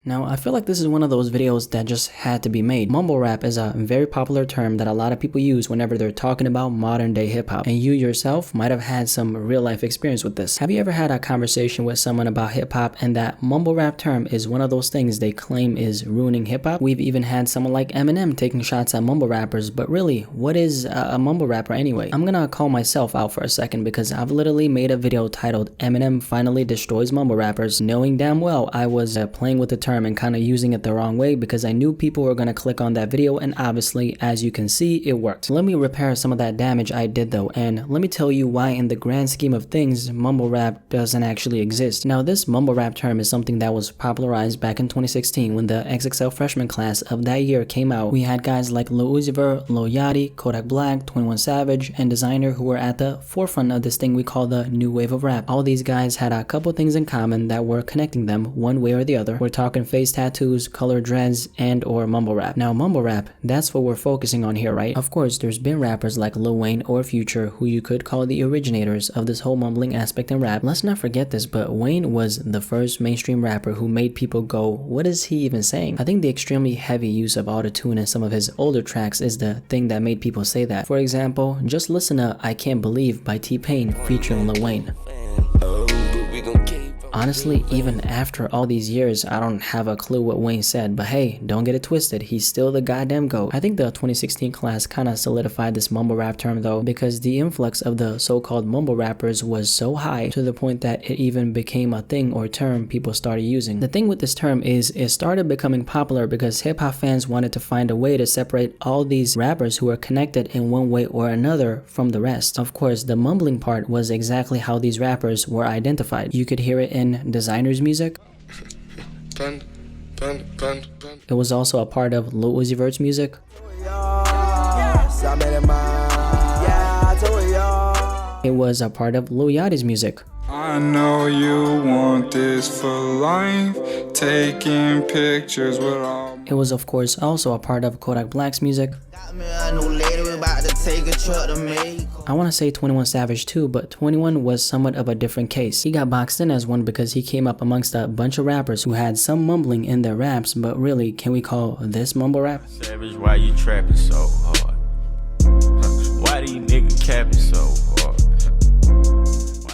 Now, I feel like this is one of those videos that just had to be made. Mumble rap is a very popular term that a lot of people use whenever they're talking about modern day hip hop. And you yourself might have had some real life experience with this. Have you ever had a conversation with someone about hip hop and that mumble rap term is one of those things they claim is ruining hip hop? We've even had someone like Eminem taking shots at mumble rappers, but really, what is a mumble rapper anyway? I'm gonna call myself out for a second because I've literally made a video titled Eminem Finally Destroys Mumble Rappers, knowing damn well I was playing with the term and kind of using it the wrong way because I knew people were gonna click on that video, and obviously, as you can see, it worked. Let me repair some of that damage I did though, and let me tell you why in the grand scheme of things, mumble rap doesn't actually exist. Now, this mumble rap term is something that was popularized back in 2016 when the XXL freshman class of that year came out. We had guys like Lil Uzi Vert, Lil Yachty, Kodak Black, 21 Savage, and Designer who were at the forefront of this thing we call the new wave of rap. All these guys had a couple things in common that were connecting them one way or the other. We're talking face tattoos, color dreads, and or mumble rap. Now, mumble rap, that's what we're focusing on here, right? Of course, there's been rappers like Lil Wayne or Future who you could call the originators of this whole mumbling aspect in rap. Let's not forget this, but Wayne was the first mainstream rapper who made people go, what is he even saying? I think the extremely heavy use of autotune in some of his older tracks is the thing that made people say that. For example, just listen to I Can't Believe by T-Pain featuring Lil Wayne. Honestly, even after all these years, I don't have a clue what Wayne said, but hey, don't get it twisted, he's still the goddamn GOAT. I think the 2016 class kinda solidified this mumble rap term though, because the influx of the so-called mumble rappers was so high to the point that it even became a thing or term people started using. The thing with this term is it started becoming popular because hip-hop fans wanted to find a way to separate all these rappers who were connected in one way or another from the rest. Of course, the mumbling part was exactly how these rappers were identified. You could hear it in Designer's music. It was also a part of Lil Uzi Vert's music. It was a part of Lil Yachty's music. I know you want this for life, taking pictures with all. It was of course also a part of Kodak Black's music. I want to say 21 Savage too, but 21 was somewhat of a different case. He got boxed in as one because he came up amongst a bunch of rappers who had some mumbling in their raps, but really, can we call this mumble rap? Savage, why you trapping so hard? Why do you niggas capping so hard?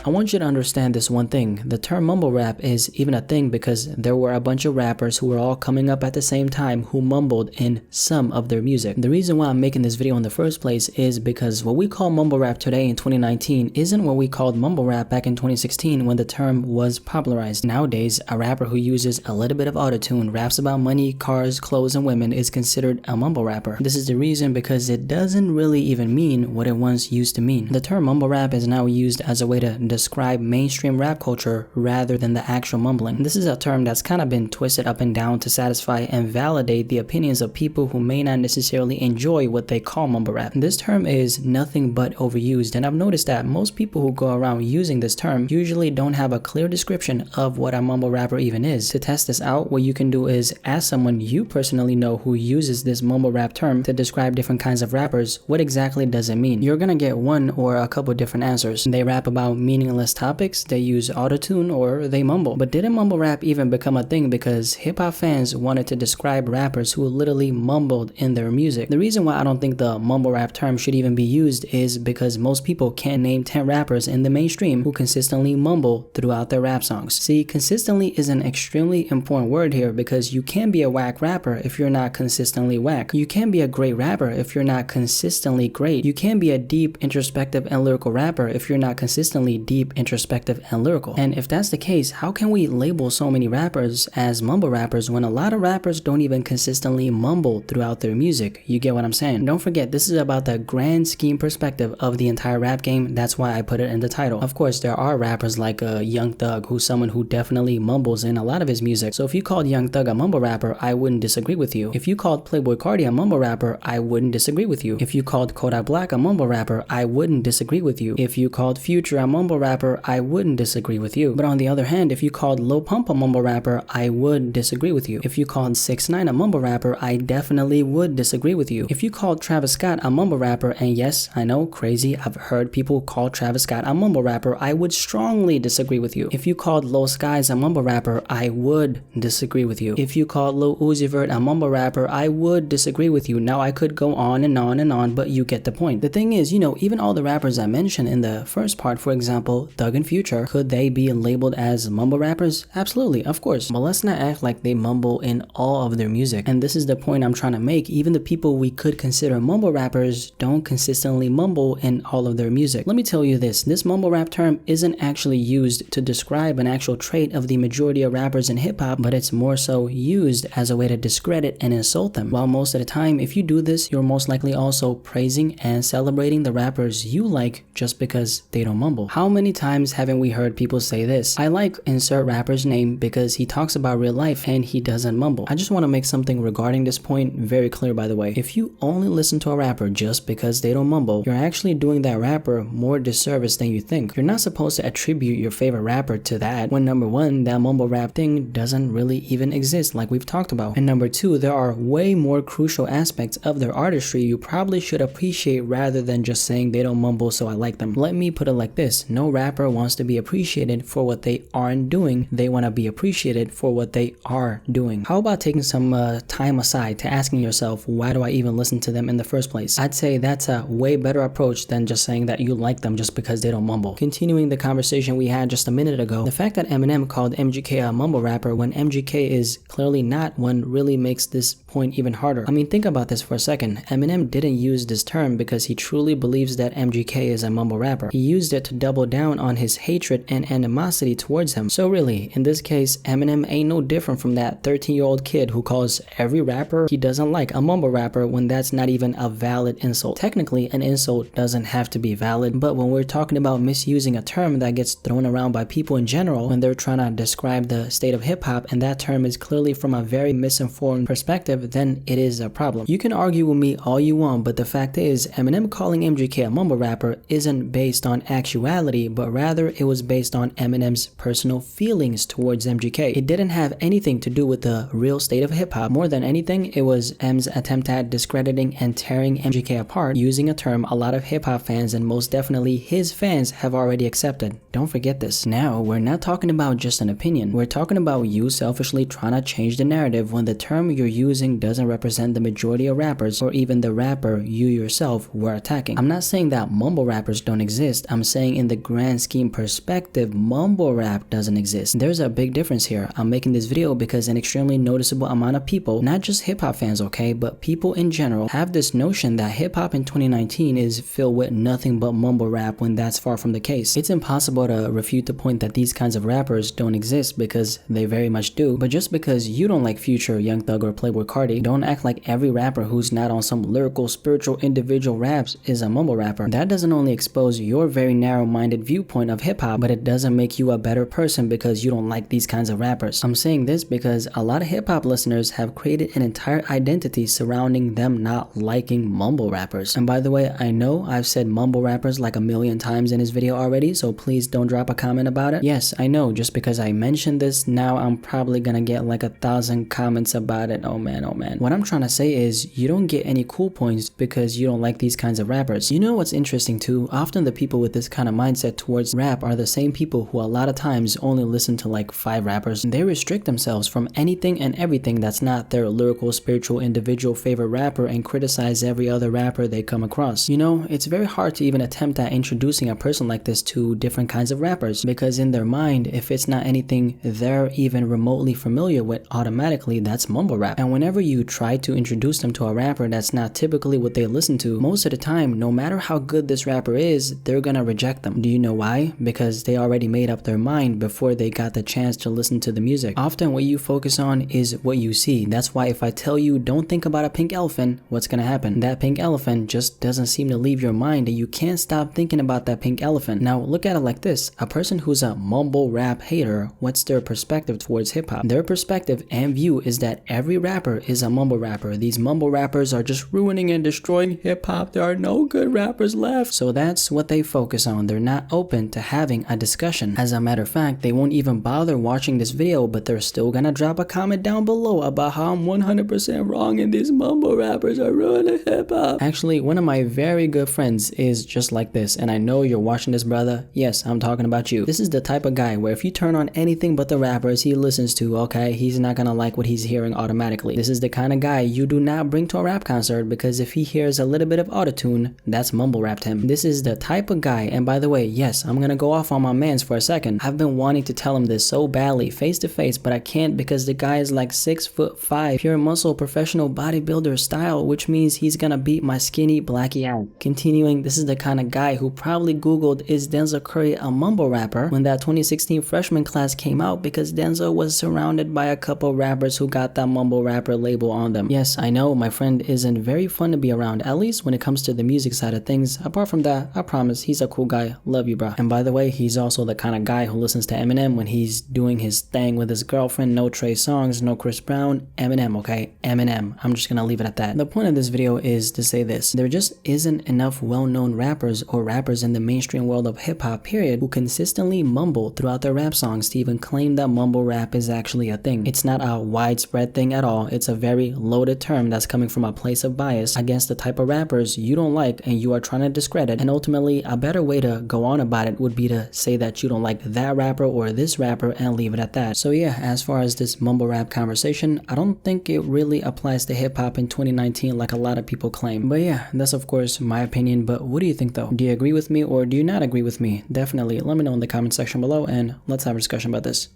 I want you to understand this one thing. The term mumble rap is even a thing because there were a bunch of rappers who were all coming up at the same time who mumbled in some of their music. The reason why I'm making this video in the first place is because what we call mumble rap today in 2019 isn't what we called mumble rap back in 2016 when the term was popularized. Nowadays, a rapper who uses a little bit of autotune, raps about money, cars, clothes, and women is considered a mumble rapper. This is the reason because it doesn't really even mean what it once used to mean. The term mumble rap is now used as a way to describe mainstream rap culture rather than the actual mumbling. This is a term that's kind of been twisted up and down to satisfy and validate the opinions of people who may not necessarily enjoy what they call mumble rap. This term is nothing but overused, and I've noticed that most people who go around using this term usually don't have a clear description of what a mumble rapper even is. To test this out, what you can do is ask someone you personally know who uses this mumble rap term to describe different kinds of rappers, what exactly does it mean? You're gonna get one or a couple different answers. They rap about meaningless topics, they use autotune, or they mumble. But didn't mumble rap even become a thing because hip-hop fans wanted to describe rappers who literally mumbled in their music? The reason why I don't think the mumble rap term should even be used is because most people can't name 10 rappers in the mainstream who consistently mumble throughout their rap songs. See, consistently is an extremely important word here because you can't be a whack rapper if you're not consistently whack. You can't be a great rapper if you're not consistently great. You can't be a deep, introspective, and lyrical rapper if you're not consistently deep, introspective, and lyrical. And if that's the case, how can we label so many rappers as mumble rappers when a lot of rappers don't even consistently mumble throughout their music? You get what I'm saying? Don't forget, this is about the grand scheme perspective of the entire rap game. That's why I put it in the title. Of course, there are rappers like Young Thug, who's someone who definitely mumbles in a lot of his music. So if you called Young Thug a mumble rapper, I wouldn't disagree with you. If you called Playboi Carti a mumble rapper, I wouldn't disagree with you. If you called Kodak Black a mumble rapper, I wouldn't disagree with you. If you called Future a mumble mumble rapper, I wouldn't disagree with you. But on the other hand, if you called Lil Pump a mumble rapper, I would disagree with you. If you called 6ix9ine a mumble rapper, I definitely would disagree with you. If you called Travis Scott a mumble rapper, and yes, I know, crazy, I've heard people call Travis Scott a mumble rapper, I would strongly disagree with you. If you called Lil Skies a mumble rapper, I would disagree with you. If you called Lil Uzi Vert a mumble rapper, I would disagree with you. Now I could go on and on and on, but you get the point. The thing is, even all the rappers I mentioned in the first part, for example, Thug and Future, could they be labeled as mumble rappers? Absolutely, of course. But let's not act like they mumble in all of their music. And this is the point I'm trying to make. Even the people we could consider mumble rappers don't consistently mumble in all of their music. Let me tell you this mumble rap term isn't actually used to describe an actual trait of the majority of rappers in hip-hop, but it's more so used as a way to discredit and insult them. While most of the time, if you do this, you're most likely also praising and celebrating the rappers you like just because they don't mumble. How many times haven't we heard people say this? I like insert rapper's name because he talks about real life and he doesn't mumble. I just want to make something regarding this point very clear, by the way. If you only listen to a rapper just because they don't mumble, you're actually doing that rapper more disservice than you think. You're not supposed to attribute your favorite rapper to that when number one, that mumble rap thing doesn't really even exist like we've talked about. And number two, there are way more crucial aspects of their artistry you probably should appreciate rather than just saying they don't mumble so I like them. Let me put it like this. No rapper wants to be appreciated for what they aren't doing. They want to be appreciated for what they are doing. How about taking some time aside to asking yourself, why do I even listen to them in the first place? I'd say that's a way better approach than just saying that you like them just because they don't mumble. Continuing the conversation we had just a minute ago, the fact that Eminem called MGK a mumble rapper when MGK is clearly not one really makes this point even harder. I mean, think about this for a second. Eminem didn't use this term because he truly believes that MGK is a mumble rapper. He used it to double down on his hatred and animosity towards him. So really, in this case, Eminem ain't no different from that 13-year-old kid who calls every rapper he doesn't like a mumble rapper when that's not even a valid insult. Technically, an insult doesn't have to be valid, but when we're talking about misusing a term that gets thrown around by people in general when they're trying to describe the state of hip-hop, and that term is clearly from a very misinformed perspective, then it is a problem. You can argue with me all you want, but the fact is, Eminem calling MGK a mumble rapper isn't based on actuality, but rather it was based on Eminem's personal feelings towards MGK. It didn't have anything to do with the real state of hip-hop. More than anything, it was M's attempt at discrediting and tearing MGK apart using a term a lot of hip-hop fans and most definitely his fans have already accepted. Don't forget this. Now, we're not talking about just an opinion. We're talking about you selfishly trying to change the narrative when the term you're using doesn't represent the majority of rappers or even the rapper you yourself were attacking. I'm not saying that mumble rappers don't exist. I'm saying in the grand scheme perspective, mumble rap doesn't exist. There's a big difference here. I'm making this video because an extremely noticeable amount of people, not just hip-hop fans, okay, but people in general, have this notion that hip-hop in 2019 is filled with nothing but mumble rap when that's far from the case. It's impossible to refute the point that these kinds of rappers don't exist because they very much do, but just because you don't like Future, Young Thug, or Playboi Carti, don't act like every rapper who's not on some lyrical, spiritual, individual raps is a mumble rapper. That doesn't only expose your very narrow-minded viewpoint of hip-hop, but it doesn't make you a better person because you don't like these kinds of rappers. I'm saying this because a lot of hip-hop listeners have created an entire identity surrounding them not liking mumble rappers. And by the way, I know I've said mumble rappers like a million times in this video already, so please don't drop a comment about it. Yes, I know, just because I mentioned this, now I'm probably gonna get like 1,000 comments about it. Oh man, oh man. What I'm trying to say is, you don't get any cool points because you don't like these kinds of rappers. You know what's interesting too? Often the people with this kind of mindset towards rap are the same people who a lot of times only listen to like 5 rappers. They restrict themselves from anything and everything that's not their lyrical, spiritual, individual favorite rapper and criticize every other rapper they come across. You know, it's very hard to even attempt at introducing a person like this to different kinds of rappers because in their mind, if it's not anything they're even remotely familiar with, automatically that's mumble rap. And whenever you try to introduce them to a rapper that's not typically what they listen to, most of the time, no matter how good this rapper is, they're gonna reject them. Do you know why? Because they already made up their mind before they got the chance to listen to the music. Often what you focus on is what you see. That's why if I tell you don't think about a pink elephant, what's gonna happen? That pink elephant just doesn't seem to leave your mind and you can't stop thinking about that pink elephant. Now look at it like this. A person who's a mumble rap hater, what's their perspective towards hip-hop? Their perspective and view is that every rapper is a mumble rapper. These mumble rappers are just ruining and destroying hip-hop. There are no good rappers left. So that's what they focus on. They're not open to having a discussion. As a matter of fact, they won't even bother watching this video, but they're still gonna drop a comment down below about how I'm 100% wrong and these mumble rappers are ruining hip-hop. Actually, one of my very good friends is just like this, and I know you're watching this, brother. Yes, I'm talking about you. This is the type of guy where if you turn on anything but the rappers he listens to, okay, he's not gonna like what he's hearing automatically. This is the kind of guy you do not bring to a rap concert, because if he hears a little bit of autotune, that's mumble rapped him. This is the type of guy, and by the way, yes, I'm gonna go off on my mans for a second. I've been wanting to tell him this so badly, face to face, but I can't because the guy is like 6'5", pure muscle, professional bodybuilder style, which means he's gonna beat my skinny Blackie out. Continuing, this is the kind of guy who probably googled, is Denzel Curry a mumble rapper, when that 2016 freshman class came out, because Denzel was surrounded by a couple rappers who got that mumble rapper label on them. Yes, I know my friend isn't very fun to be around, at least when it comes to the music side of things. Apart from that, I promise he's a cool guy. Love you, bro. And by the way, he's also the kind of guy who listens to Eminem when he's doing his thing with his girlfriend. No Trey Songz, no Chris Brown. Eminem, okay? Eminem. I'm just gonna leave it at that. The point of this video is to say this. There just isn't enough well-known rappers or rappers in the mainstream world of hip-hop, period, who consistently mumble throughout their rap songs to even claim that mumble rap is actually a thing. It's not a widespread thing at all. It's a very loaded term that's coming from a place of bias against the type of rappers you don't like and you are trying to discredit. And ultimately, a better way to go on about it would be to say that you don't like that rapper or this rapper and leave it at that. So yeah, as far as this mumble rap conversation, I don't think it really applies to hip-hop in 2019 like a lot of people claim. But yeah, that's of course my opinion, but what do you think though? Do you agree with me or do you not agree with me? Definitely let me know in the comment section below and let's have a discussion about this.